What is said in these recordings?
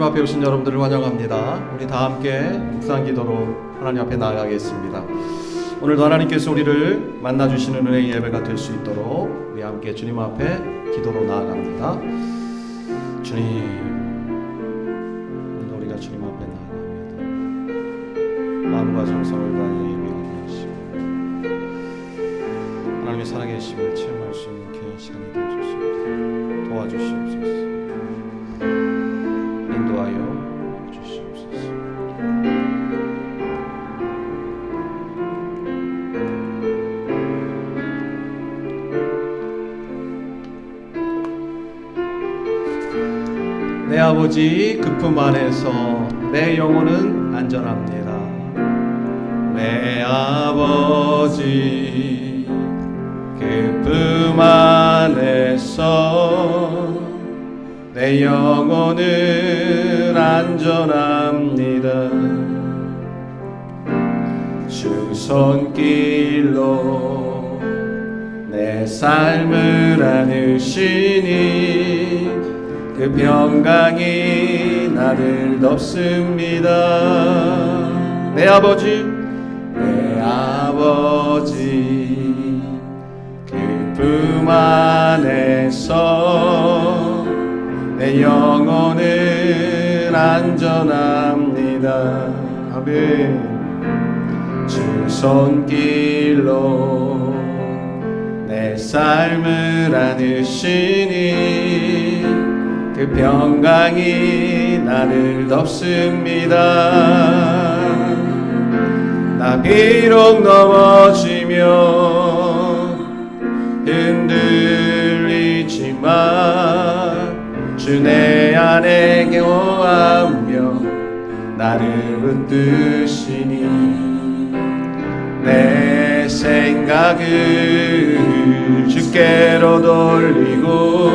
주님 앞에 오신 여러분들을 환영합니다. 우리 다 함께 묵상 기도로 하나님 앞에 나아가겠습니다. 오늘도 하나님께서 우리를 만나주시는 은혜의 예배가 될 수 있도록 우리 함께 주님 앞에 기도로 나아갑니다. 주님, 오늘도 우리가 주님 앞에 나아갑니다. 마음과 정성을 다해 예배하게 하시고 하나님의 살아계심을 체험할 수 있는 귀한 시간이 되어주시옵소서. 도와주시옵소서. 인도하여 주시옵소서. 내 아버지 그 품 안에서 내 영혼은 안전합니다. 내 아버지 그 품 안에서 내 영혼은 안전합니다. 주 손길로 내 삶을 안으시니 그 평강이 나를 덮습니다. 내 아버지 그 품 안에서 내 영혼은 안전합니다. 아멘. 주 손길로 내 삶을 안으시니 그 평강이 나를 덮습니다. 나 비록 넘어지며 흔들리지만 주 내 안에 경호하며 나를 붙드시니 내 생각을 주께로 돌리고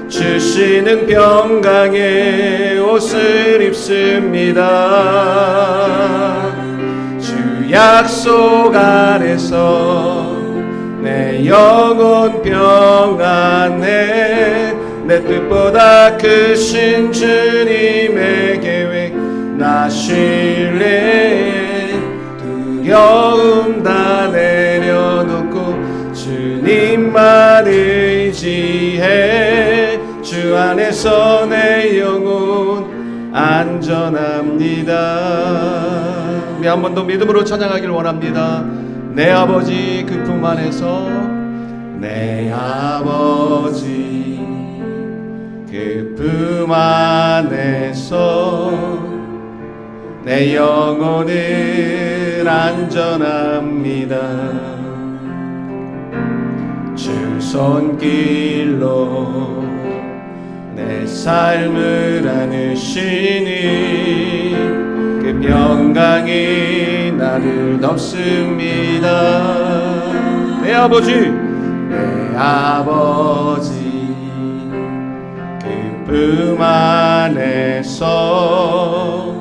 주시는 평강의 옷을 입습니다. 주 약속 안에서 내 영혼 평안해 내 뜻보다 크신 주님의 계획 나 신뢰해 두려움 다 내려놓고 주님만 의지해 주 안에서 내 영혼 안전합니다. 우리 한 번 더 믿음으로 찬양하길 원합니다. 내 아버지 그 품 안에서 내 아버지 그 품 안에서 내 영혼은 안전합니다. 주 손길로 내 삶을 안으시니 그 평강이 나를 덮습니다. 내 아버지 그 품 안에서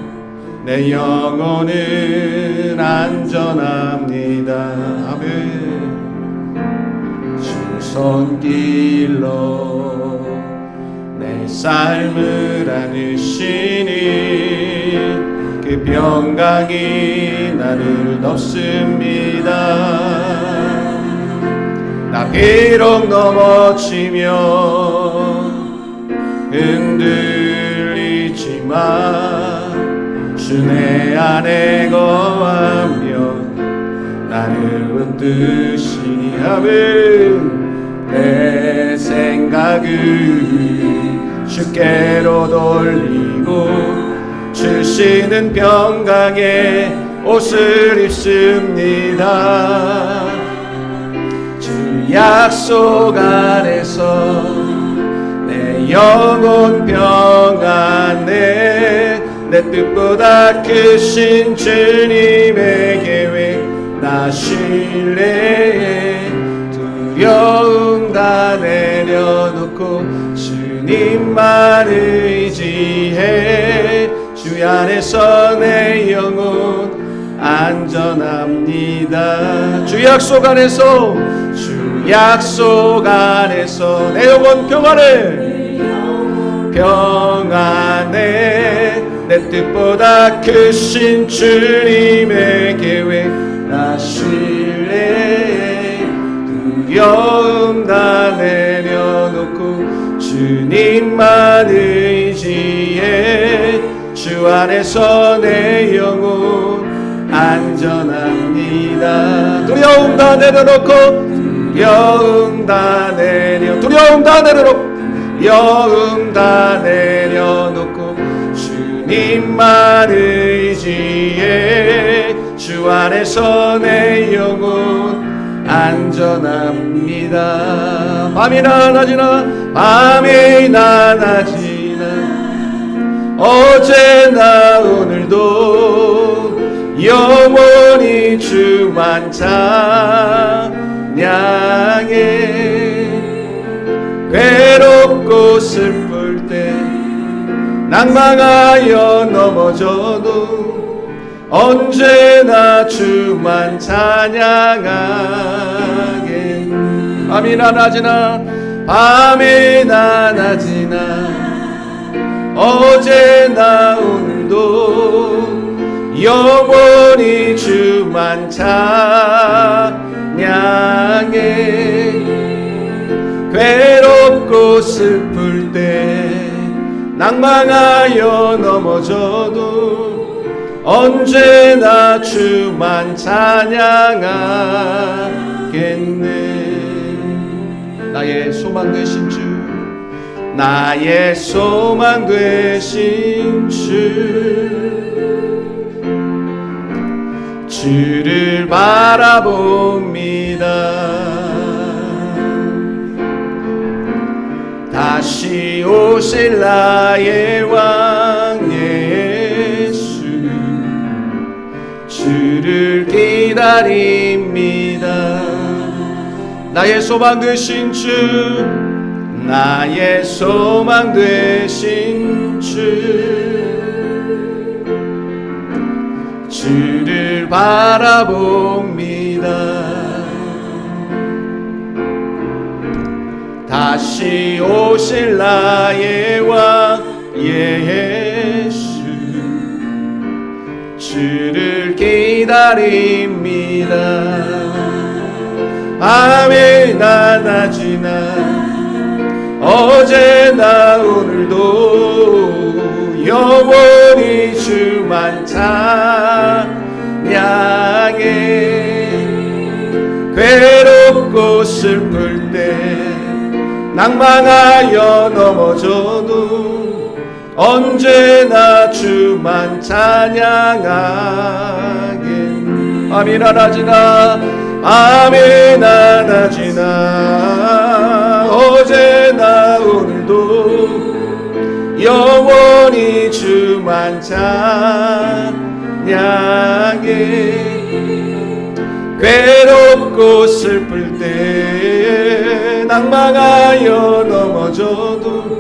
내 영혼은 안전합니다. 아멘. 주 손길로 내 삶을 안으시니 그 평강이 나를 덮습니다. 나 비록 넘어지며 흔들리지만 주 내 안에 거하며 나를 붙드시니 아멘. 내 생각을 주께로 돌리고 주시는 평강의 옷을 입습니다. 주 약속 안에서 내 영혼 평안해 내 뜻보다 크신 주님의 계획 나 신뢰해 두려움 다 내려놓고 주님만 의지해 주 안에서 내 영혼 안전합니다. 주 약속 안에서 주 약속 안에서 내 영혼 평안해 평안해. 내 뜻보다 크신 주님의 계획 나 신뢰해. 두려움 다 내려놓고 주님만 의지해. 주 안에서 내 영혼 안전합니다. 두려움 다 내려놓고 두려움 다 내려놓고 주님만 의지해. 주 안에서 내 영혼 안전합니다. 밤이나 낮이나 어제나 오늘도 영원히 주만 찬양해. 괴롭고 슬플 때 낭망하여 넘어져도 언제나 주만 찬양하게. 밤이나 낮이나 어제나 오늘도 영원히 주만 찬양해. 괴롭고 슬플 때 낭망하여 넘어져도 언제나 주만 찬양하겠네. 나의 소망 되신 주, 나의 소망 되신 주를 바라봅니다. 다시 오실 나의 왕 예수, 주를 기다립니다. 나의 소망 되신 주, 나의 소망 되신 주를 바라봅니다. 다시 오실 나의 왕 예수, 주를 기다립니다. 밤이나 낮이나 어제나 오늘도 영원히 주만 찬양해. 괴롭고 슬플 때 낭망하여 넘어져도 언제나 주만 찬양하게. 밤이나 낮이나 어제나 오늘도 영원히 주만 찬양해. 괴롭고 슬플 때 낭망하여 넘어져도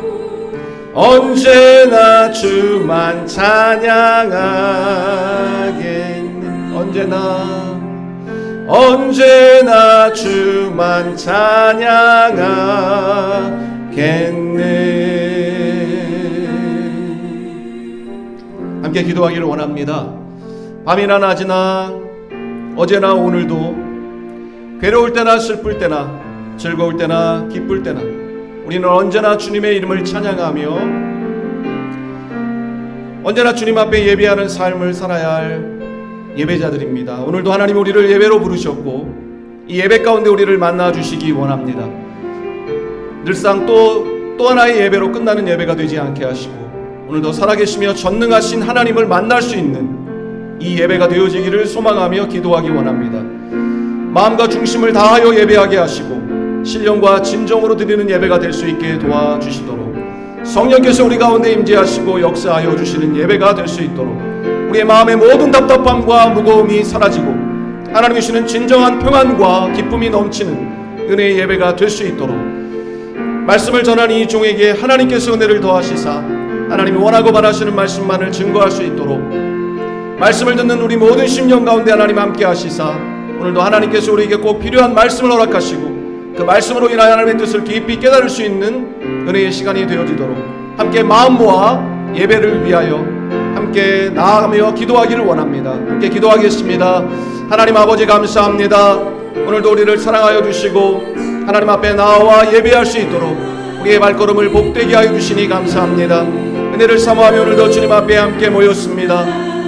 언제나 주만 찬양하겠네. 언제나 주만 찬양하겠네. 함께 기도하기를 원합니다. 밤이나 낮이나 어제나 오늘도 괴로울 때나 슬플 때나 즐거울 때나 기쁠 때나 우리는 언제나 주님의 이름을 찬양하며 언제나 주님 앞에 예배하는 삶을 살아야 할 예배자들입니다. 오늘도 하나님 우리를 예배로 부르셨고 이 예배 가운데 우리를 만나 주시기 원합니다. 늘상 또 하나의 예배로 끝나는 예배가 되지 않게 하시고 오늘도 살아계시며 전능하신 하나님을 만날 수 있는 이 예배가 되어지기를 소망하며 기도하기 원합니다. 마음과 중심을 다하여 예배하게 하시고 신령과 진정으로 드리는 예배가 될 수 있게 도와주시도록 성령께서 우리 가운데 임재하시고 역사하여 주시는 예배가 될 수 있도록 우리의 마음의 모든 답답함과 무거움이 사라지고 하나님이 주시는 진정한 평안과 기쁨이 넘치는 은혜의 예배가 될 수 있도록 말씀을 전하는 이 종에게 하나님께서 은혜를 더하시사 하나님이 원하고 바라시는 말씀만을 증거할 수 있도록 말씀을 듣는 우리 모든 심령 가운데 하나님 함께 하시사 오늘도 하나님께서 우리에게 꼭 필요한 말씀을 허락하시고 그 말씀으로 인하여 하나님의 뜻을 깊이 깨달을 수 있는 은혜의 시간이 되어지도록 함께 마음 모아 예배를 위하여 함께 나아가며 기도하기를 원합니다. 함께 기도하겠습니다. 하나님 아버지 감사합니다. 오늘도 우리를 사랑하여 주시고 하나님 앞에 나와 예배할 수 있도록 우리의 발걸음을 복되게 하여 주시니 감사합니다. 은혜를 사모하며 오늘도 주님 앞에 함께 모였습니다.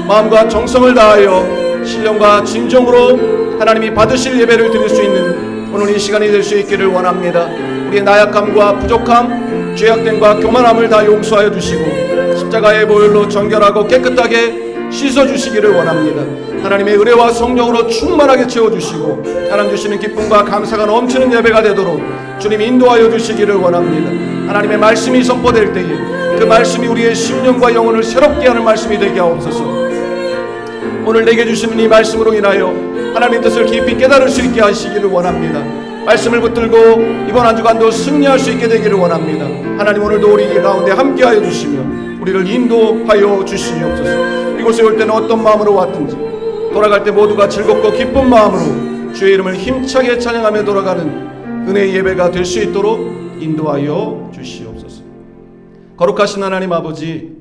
마음과 정성을 다하여 신령과 진정으로 하나님이 받으실 예배를 드릴 수 있는 오늘 이 시간이 될 수 있기를 원합니다. 우리의 나약함과 부족함, 죄악됨과 교만함을 다 용서하여 주시고 십자가의 보혈로 정결하고 깨끗하게 씻어주시기를 원합니다. 하나님의 은혜와 성령으로 충만하게 채워주시고 하나님 주시는 기쁨과 감사가 넘치는 예배가 되도록 주님 인도하여 주시기를 원합니다. 하나님의 말씀이 선포될 때에 그 말씀이 우리의 심령과 영혼을 새롭게 하는 말씀이 되게 하옵소서. 오늘 내게 주시는 이 말씀으로 인하여 하나님의 뜻을 깊이 깨달을 수 있게 하시기를 원합니다. 말씀을 붙들고 이번 한 주간도 승리할 수 있게 되기를 원합니다. 하나님 오늘도 우리 가운데 함께하여 주시며 우리를 인도하여 주시옵소서. 이곳에 올 때는 어떤 마음으로 왔든지 돌아갈 때 모두가 즐겁고 기쁜 마음으로 주의 이름을 힘차게 찬양하며 돌아가는 은혜의 예배가 될 수 있도록 인도하여 주시옵소서. 거룩하신 하나님 아버지,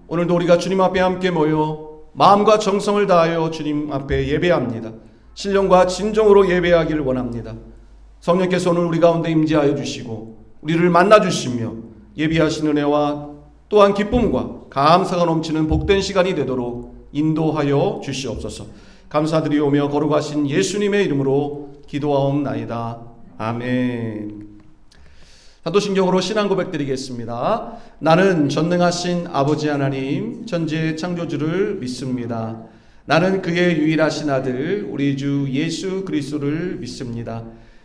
오늘도 우리가 주님 앞에 함께 모여 마음과 정성을 다하여 주님 앞에 예배합니다. 신령과 진정으로 예배하기를 원합니다. 성령께서 오늘 우리 가운데 임재하여 주시고 우리를 만나 주시며 예비하신 은혜와 또한 기쁨과 감사가 넘치는 복된 시간이 되도록 인도하여 주시옵소서. 감사드리오며 거룩하신 예수님의 이름으로 기도하옵나이다. 아멘. 사도신경으로 신앙 고백 드리겠습니다. 나는 전능하신 아버지 하나님 천지의 창조주를 믿습니다. 나는 그의 유일하신 아들 우리 주 예수 그리스도를 믿습니다.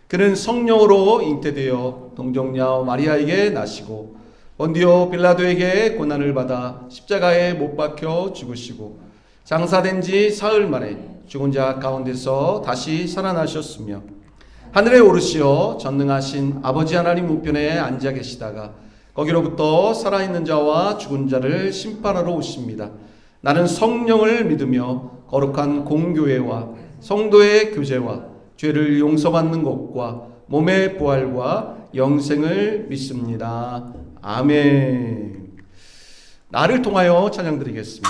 그는 성령으로 잉태되어 동정녀 마리아에게 나시고 본디오 빌라도에게 고난을 받아 십자가에 못 박혀 죽으시고 장사된 지 사흘 만에 죽은 자 가운데서 다시 살아나셨으며 하늘에 오르시어 전능하신 아버지 하나님 우편에 앉아 계시다가 거기로부터 살아있는 자와 죽은 자를 심판하러 오십니다. 나는 성령을 믿으며 거룩한 공교회와 성도의 교제와 죄를 용서받는 것과 몸의 부활과 영생을 믿습니다. 아멘. 나를 통하여 찬양드리겠습니다.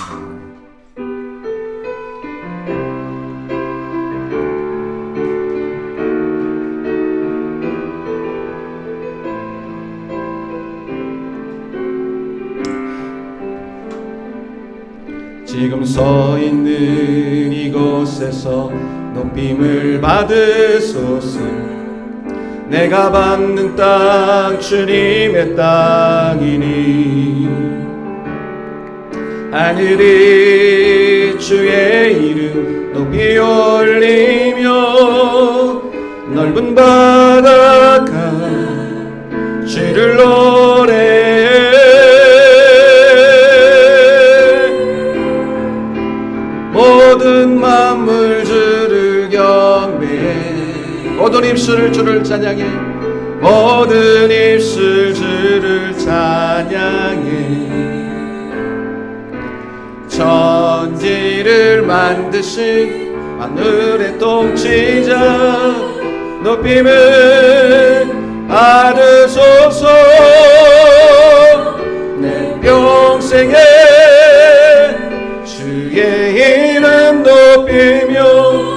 지금 서 있는 이곳에서 높임을 받으소서. 내가 받는 땅 주님의 땅이니 하늘이 주의 이름 높이 올리며 넓은 바다가 주를 노래해. 모든 만물 주를 경배해. 모든 입술 주를 찬양해. 모든 입술 주를 찬양해. 천지를 만드신 하늘의 통치자 높임을 받으소서. 내 평생에 주의 이름 높이며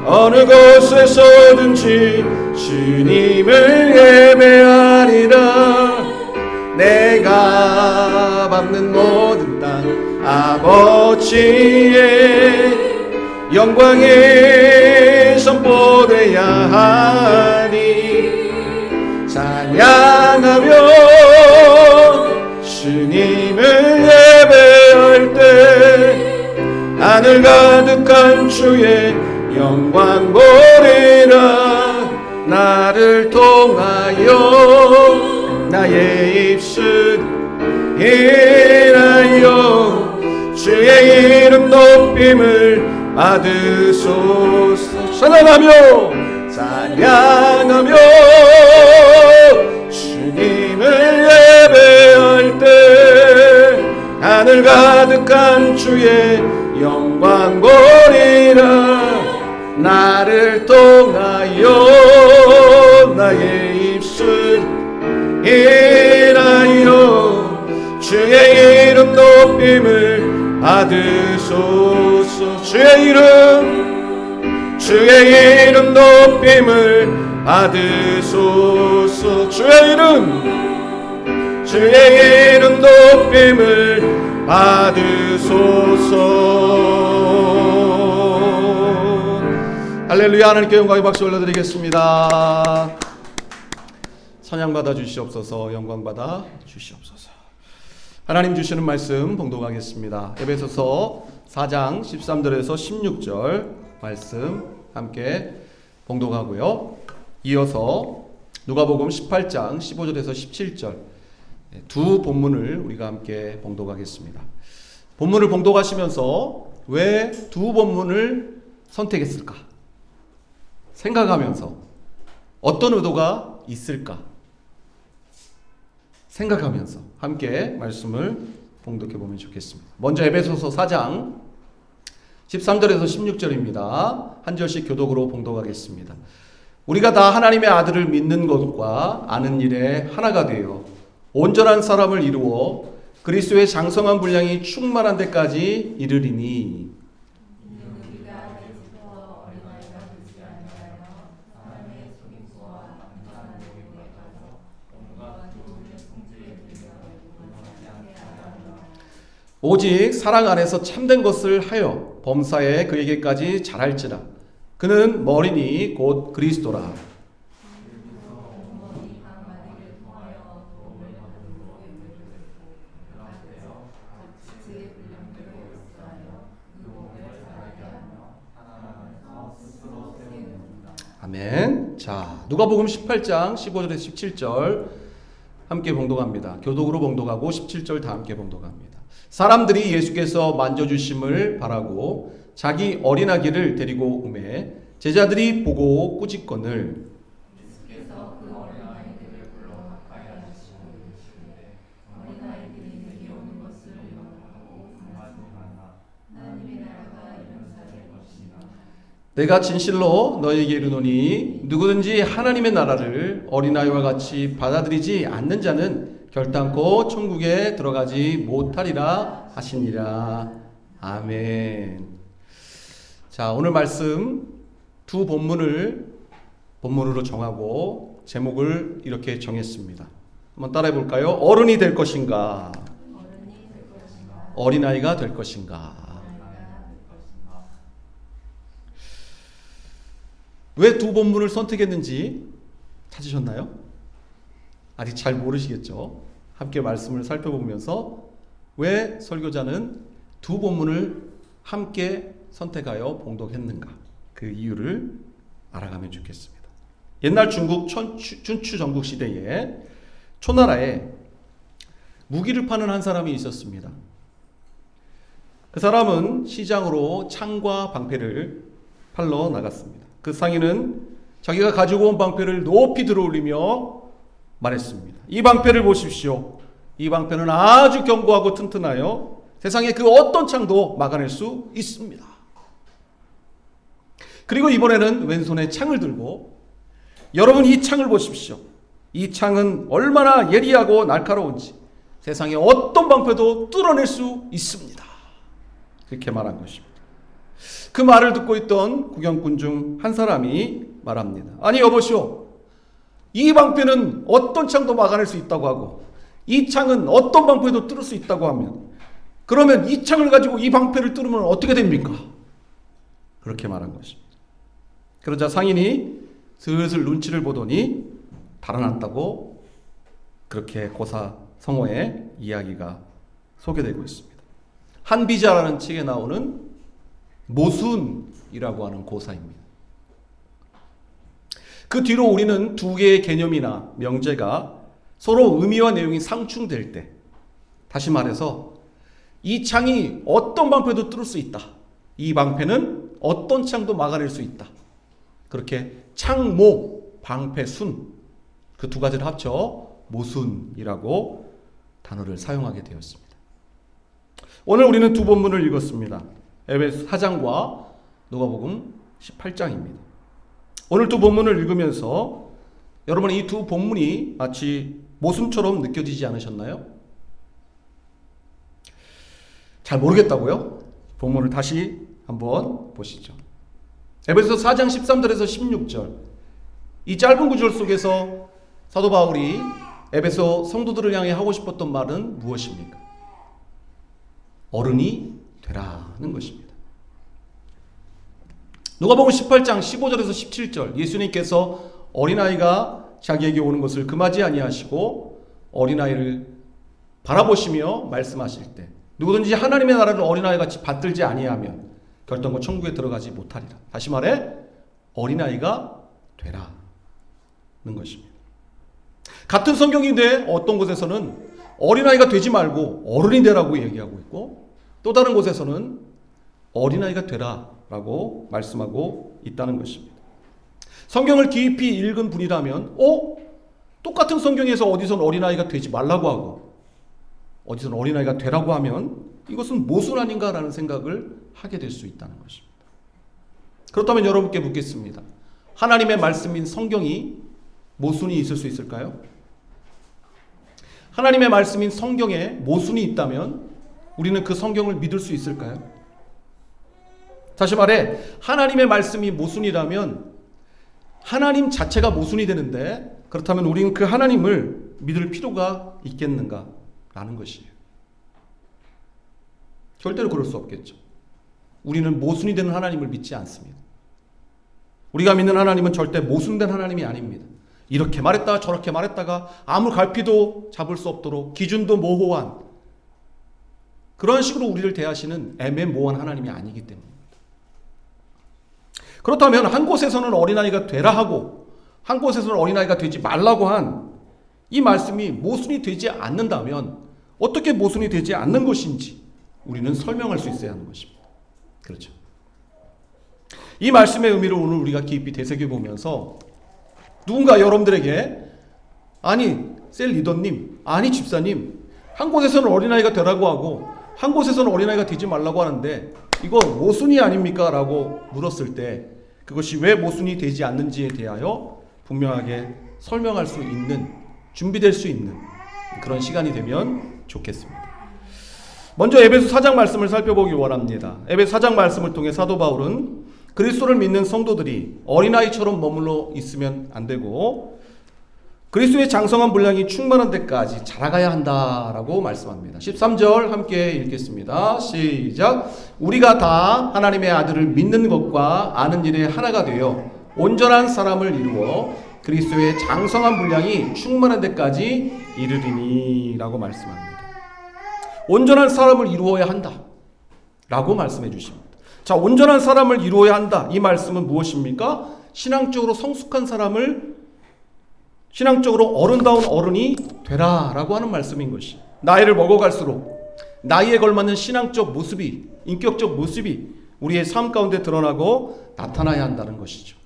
어느 곳에서든지 주님을 예배하리라. 내가 밟는 모든 땅 아버지의 영광이 선포되어야 하니 찬양하며 주님을 예배할 때 하늘 가득한 주의 영광 보리라. 나를 통하여 나의 입술 인하여 주의 이름 높임을 받으소서. 찬양하며 주님을 예배할 때 하늘 가득한 주의 영광 보리라. 나를 통하여 나의 입술 인하여 높임을 받으소서. 주의 이름 높임을 받으소서. 주의 이름 높임을 받으소서. 할렐루야. 하나님께 영광의 박수 올려드리겠습니다. 찬양 받아 주시옵소서. 영광 받아 주시옵소서. 하나님 주시는 말씀 봉독하겠습니다. 에베소서 4장 13절에서 16절 말씀 함께 봉독하고요. 이어서 누가복음 18장 15절에서 17절 두 본문을 우리가 함께 봉독하겠습니다. 본문을 봉독하시면서 왜 두 본문을 선택했을까 생각하면서 어떤 의도가 있을까 생각하면서 함께 말씀을 봉독해 보면 좋겠습니다. 먼저 에베소서 4장 13절에서 16절입니다. 한 절씩 교독으로 봉독하겠습니다. 우리가 다 하나님의 아들을 믿는 것과 아는 일에 하나가 되어 온전한 사람을 이루어 그리스도의 장성한 분량이 충만한 데까지 이르리니 오직 사랑 안에서 참된 것을 하여 범사에 그에게까지 자랄지라. 그는 머리니 곧 그리스도라. 아멘. 자, 누가복음 18장 15절에서 17절 함께 봉독합니다. 교독으로 봉독하고 17절 다 함께 봉독합니다. 사람들이 예수께서 만져주심을 바라고 자기 어린아기를 데리고 오매 제자들이 보고 꾸짖거늘 예수께서 그 어린아이들을 불러 가까이 하시고 이르시되 어린아이들이 내게 오는 것을 영원하고 강하지 말라. 하나님의 나라가 이런 자의 것이다. 내가 진실로 너희에게 이르노니 누구든지 하나님의 나라를 어린아이와 같이 받아들이지 않는 자는 결단코 천국에 들어가지 못하리라 하시니라. 아멘. 자, 오늘 말씀 두 본문으로 정하고 제목을 이렇게 정했습니다. 한번 따라해 볼까요? 어른이 될 것인가? 어린아이가 될 것인가? 왜 두 본문을 선택했는지 찾으셨나요? 아직 잘 모르시겠죠? 함께 말씀을 살펴보면서 왜 설교자는 두 본문을 함께 선택하여 봉독했는가? 그 이유를 알아가면 좋겠습니다. 옛날 중국 춘추 전국 시대에 초나라에 무기를 파는 한 사람이 있었습니다. 그 사람은 시장으로 창과 방패를 팔러 나갔습니다. 그 상인은 자기가 가지고 온 방패를 높이 들어올리며 말했습니다. 이 방패를 보십시오. 이 방패는 아주 견고하고 튼튼하여 세상의 그 어떤 창도 막아낼 수 있습니다. 그리고 이번에는 왼손에 창을 들고 여러분 이 창을 보십시오. 이 창은 얼마나 예리하고 날카로운지 세상의 어떤 방패도 뚫어낼 수 있습니다. 그렇게 말한 것입니다. 그 말을 듣고 있던 구경꾼 중 한 사람이 말합니다. 아니 여보시오. 이 방패는 어떤 창도 막아낼 수 있다고 하고 이 창은 어떤 방패도 뚫을 수 있다고 하면 그러면 이 창을 가지고 이 방패를 뚫으면 어떻게 됩니까? 그렇게 말한 것입니다. 그러자 상인이 슬슬 눈치를 보더니 달아났다고 그렇게 고사성어의 이야기가 소개되고 있습니다. 한비자라는 책에 나오는 모순이라고 하는 고사입니다. 그 뒤로 우리는 두 개의 개념이나 명제가 서로 의미와 내용이 상충될 때, 다시 말해서 이 창이 어떤 방패도 뚫을 수 있다. 이 방패는 어떤 창도 막아낼 수 있다. 그렇게 창모, 방패, 순, 그 두 가지를 합쳐 모순이라고 단어를 사용하게 되었습니다. 오늘 우리는 두 본문을 읽었습니다. 에베소 4장과 누가복음 18장입니다. 오늘 두 본문을 읽으면서 여러분 이 두 본문이 마치 모순처럼 느껴지지 않으셨나요? 잘 모르겠다고요? 본문을 다시 한번 보시죠. 에베소 4장 13절에서 16절. 이 짧은 구절 속에서 사도 바울이 에베소 성도들을 향해 하고 싶었던 말은 무엇입니까? 어른이 되라는 것입니다. 누가복음 18장 15절에서 17절. 예수님께서 어린아이가 자기에게 오는 것을 금하지 아니하시고 어린아이를 바라보시며 말씀하실 때 누구든지 하나님의 나라를 어린아이같이 받들지 아니하면 결단코 천국에 들어가지 못하리라. 다시 말해 어린아이가 되라는 것입니다. 같은 성경인데 어떤 곳에서는 어린아이가 되지 말고 어른이 되라고 얘기하고 있고 또 다른 곳에서는 어린아이가 되라라고 말씀하고 있다는 것입니다. 성경을 깊이 읽은 분이라면 똑같은 성경에서 어디선 어린아이가 되지 말라고 하고 어디선 어린아이가 되라고 하면 이것은 모순 아닌가라는 생각을 하게 될 수 있다는 것입니다. 그렇다면 여러분께 묻겠습니다. 하나님의 말씀인 성경이 모순이 있을 수 있을까요? 하나님의 말씀인 성경에 모순이 있다면 우리는 그 성경을 믿을 수 있을까요? 다시 말해 하나님의 말씀이 모순이라면 하나님 자체가 모순이 되는데 그렇다면 우리는 그 하나님을 믿을 필요가 있겠는가? 라는 것이에요. 절대로 그럴 수 없겠죠. 우리는 모순이 되는 하나님을 믿지 않습니다. 우리가 믿는 하나님은 절대 모순된 하나님이 아닙니다. 이렇게 말했다가 저렇게 말했다가 아무 갈피도 잡을 수 없도록 기준도 모호한 그런 식으로 우리를 대하시는 애매모호한 하나님이 아니기 때문입니다. 그렇다면 한 곳에서는 어린아이가 되라 하고 한 곳에서는 어린아이가 되지 말라고 한 이 말씀이 모순이 되지 않는다면 어떻게 모순이 되지 않는 것인지 우리는 설명할 수 있어야 하는 것입니다. 그렇죠. 이 말씀의 의미를 오늘 우리가 깊이 되새겨보면서 누군가 여러분들에게 아니 셀 리더님, 아니 집사님, 한 곳에서는 어린아이가 되라고 하고 한 곳에서는 어린아이가 되지 말라고 하는데 이거 모순이 아닙니까? 라고 물었을 때 그것이 왜 모순이 되지 않는지에 대하여 분명하게 설명할 수 있는, 준비될 수 있는 그런 시간이 되면 좋겠습니다. 먼저 에베소 4장 말씀을 살펴보기 원합니다. 에베소 4장 말씀을 통해 사도 바울은 그리스도를 믿는 성도들이 어린아이처럼 머물러 있으면 안 되고 그리스도의 장성한 분량이 충만한 데까지 자라가야 한다라고 말씀합니다. 13절 함께 읽겠습니다. 시작. 우리가 다 하나님의 아들을 믿는 것과 아는 일에 하나가 되어 온전한 사람을 이루어 그리스도의 장성한 분량이 충만한 데까지 이르리니 라고 말씀합니다. 온전한 사람을 이루어야 한다 라고 말씀해 주십니다. 자, 온전한 사람을 이루어야 한다. 이 말씀은 무엇입니까? 신앙적으로 성숙한 사람을 신앙적으로 어른다운 어른이 되라 라고 하는 말씀인 것이 나이를 먹어갈수록 나이에 걸맞는 신앙적 모습이 인격적 모습이 우리의 삶 가운데 드러나고 나타나야 한다는 것이죠.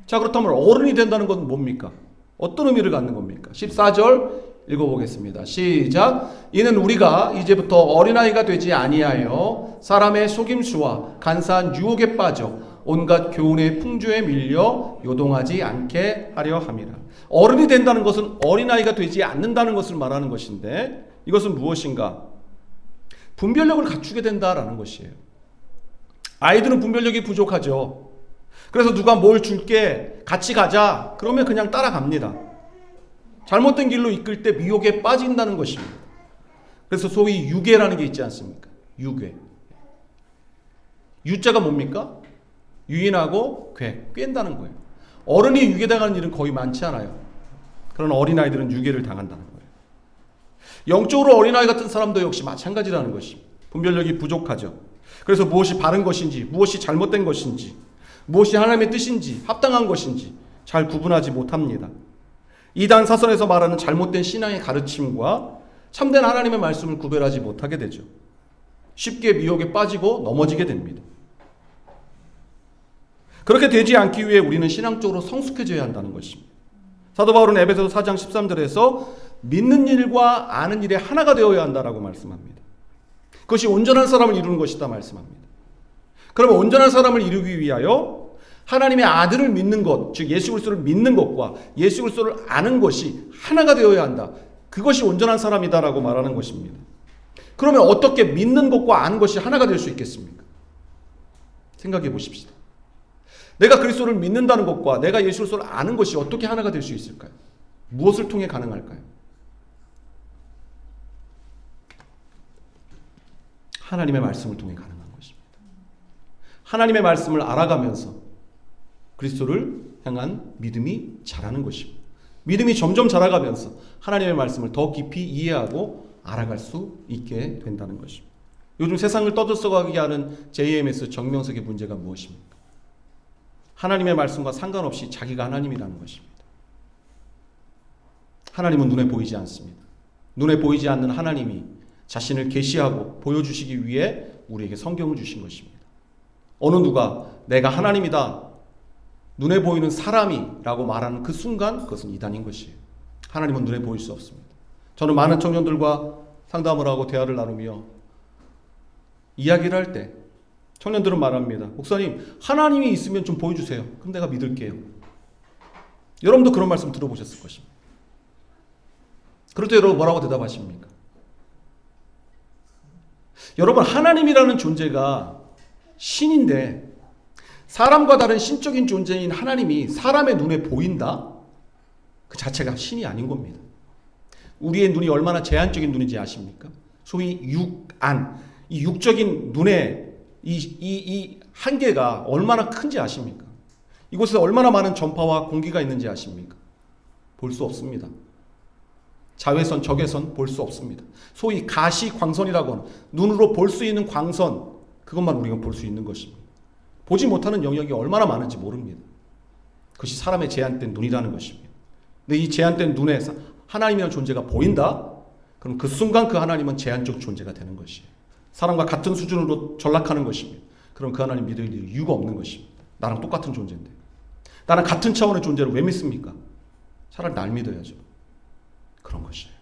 자, 그렇다면 어른이 된다는 건 뭡니까? 어떤 의미를 갖는 겁니까? 14절 읽어보겠습니다. 시작. 이는 우리가 이제부터 어린아이가 되지 아니하여 사람의 속임수와 간사한 유혹에 빠져 온갖 교훈의 풍조에 밀려 요동하지 않게 하려 함이라. 어른이 된다는 것은 어린아이가 되지 않는다는 것을 말하는 것인데 이것은 무엇인가? 분별력을 갖추게 된다라는 것이에요. 아이들은 분별력이 부족하죠. 그래서 누가 뭘 줄게 같이 가자 그러면 그냥 따라갑니다. 잘못된 길로 이끌 때 미혹에 빠진다는 것입니다. 그래서 소위 유괴라는 게 있지 않습니까? 유괴. 유자가 뭡니까? 유인하고 꿰다는 거예요. 어른이 유괴당하는 일은 거의 많지 않아요. 그러나 어린아이들은 유괴를 당한다는 거예요. 영적으로 어린아이 같은 사람도 역시 마찬가지라는 것입니다. 분별력이 부족하죠. 그래서 무엇이 바른 것인지 무엇이 잘못된 것인지 무엇이 하나님의 뜻인지 합당한 것인지 잘 구분하지 못합니다. 이단 사선에서 말하는 잘못된 신앙의 가르침과 참된 하나님의 말씀을 구별하지 못하게 되죠. 쉽게 미혹에 빠지고 넘어지게 됩니다. 그렇게 되지 않기 위해 우리는 신앙적으로 성숙해져야 한다는 것입니다. 사도 바울은 에베소 4장 13절에서 믿는 일과 아는 일에 하나가 되어야 한다라고 말씀합니다. 그것이 온전한 사람을 이루는 것이다 말씀합니다. 그러면 온전한 사람을 이루기 위하여 하나님의 아들을 믿는 것, 즉 예수 그리스도를 믿는 것과 예수 그리스도를 아는 것이 하나가 되어야 한다. 그것이 온전한 사람이다라고 말하는 것입니다. 그러면 어떻게 믿는 것과 아는 것이 하나가 될 수 있겠습니까? 생각해 보십시다. 내가 그리스도를 믿는다는 것과 내가 예수 그리스도를 아는 것이 어떻게 하나가 될 수 있을까요? 무엇을 통해 가능할까요? 하나님의 말씀을 통해 가능한 것입니다. 하나님의 말씀을 알아가면서 그리스도를 향한 믿음이 자라는 것입니다. 믿음이 점점 자라가면서 하나님의 말씀을 더 깊이 이해하고 알아갈 수 있게 된다는 것입니다. 요즘 세상을 떠들썩하게 하는 JMS 정명석의 문제가 무엇입니까? 하나님의 말씀과 상관없이 자기가 하나님이라는 것입니다. 하나님은 눈에 보이지 않습니다. 눈에 보이지 않는 하나님이 자신을 계시하고 보여주시기 위해 우리에게 성경을 주신 것입니다. 어느 누가 내가 하나님이다, 눈에 보이는 사람이라고 말하는 그 순간 그것은 이단인 것이에요. 하나님은 눈에 보일 수 없습니다. 저는 많은 청년들과 상담을 하고 대화를 나누며 이야기를 할 때 청년들은 말합니다. 목사님, 하나님이 있으면 좀 보여주세요. 그럼 내가 믿을게요. 여러분도 그런 말씀 들어보셨을 것입니다. 그럴 때 여러분 뭐라고 대답하십니까? 여러분, 하나님이라는 존재가 신인데 사람과 다른 신적인 존재인 하나님이 사람의 눈에 보인다? 그 자체가 신이 아닌 겁니다. 우리의 눈이 얼마나 제한적인 눈인지 아십니까? 소위 육안, 이 육적인 눈의 이 한계가 얼마나 큰지 아십니까? 이곳에 얼마나 많은 전파와 공기가 있는지 아십니까? 볼 수 없습니다. 자외선, 적외선 볼 수 없습니다. 소위 가시광선이라고 하는 눈으로 볼 수 있는 광선, 그것만 우리가 볼 수 있는 것입니다. 보지 못하는 영역이 얼마나 많은지 모릅니다. 그것이 사람의 제한된 눈이라는 것입니다. 근데 이 제한된 눈에 하나님이라는 존재가 보인다? 그럼 그 순간 그 하나님은 제한적 존재가 되는 것이에요. 사람과 같은 수준으로 전락하는 것입니다. 그럼 그 하나님 믿을 이유가 없는 것입니다. 나랑 똑같은 존재인데. 나랑 같은 차원의 존재를 왜 믿습니까? 차라리 날 믿어야죠. 그런 것이에요.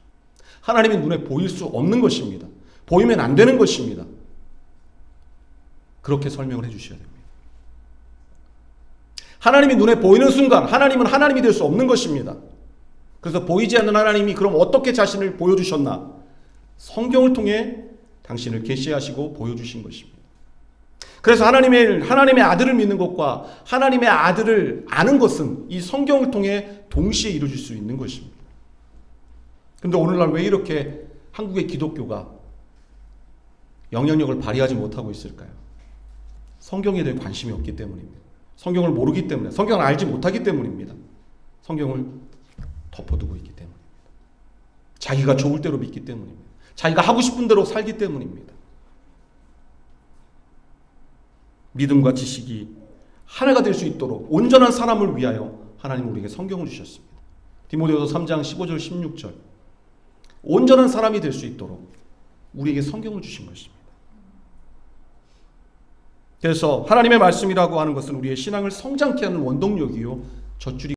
하나님이 눈에 보일 수 없는 것입니다. 보이면 안 되는 것입니다. 그렇게 설명을 해주셔야 됩니다. 하나님이 눈에 보이는 순간 하나님은 하나님이 될 수 없는 것입니다. 그래서 보이지 않는 하나님이 그럼 어떻게 자신을 보여주셨나? 성경을 통해 당신을 계시하시고 보여주신 것입니다. 그래서 하나님의 아들을 믿는 것과 하나님의 아들을 아는 것은 이 성경을 통해 동시에 이루어질 수 있는 것입니다. 그런데 오늘날 왜 이렇게 한국의 기독교가 영향력을 발휘하지 못하고 있을까요? 성경에 대해 관심이 없기 때문입니다. 성경을 모르기 때문에, 성경을 알지 못하기 때문입니다. 성경을 덮어두고 있기 때문입니다. 자기가 좋을 대로 믿기 때문입니다. 자기가 하고 싶은 대로 살기 때문입니다. 믿음과 지식이 하나가 될 수 있도록 온전한 사람을 위하여 하나님은 우리에게 성경을 주셨습니다. 디모데후서 3장 15절 16절 온전한 사람이 될 수 있도록 우리에게 성경을 주신 것입니다. 그래서 하나님의 말씀이라고 하는 것은 우리의 신앙을 성장케 하는 원동력이요 젖줄이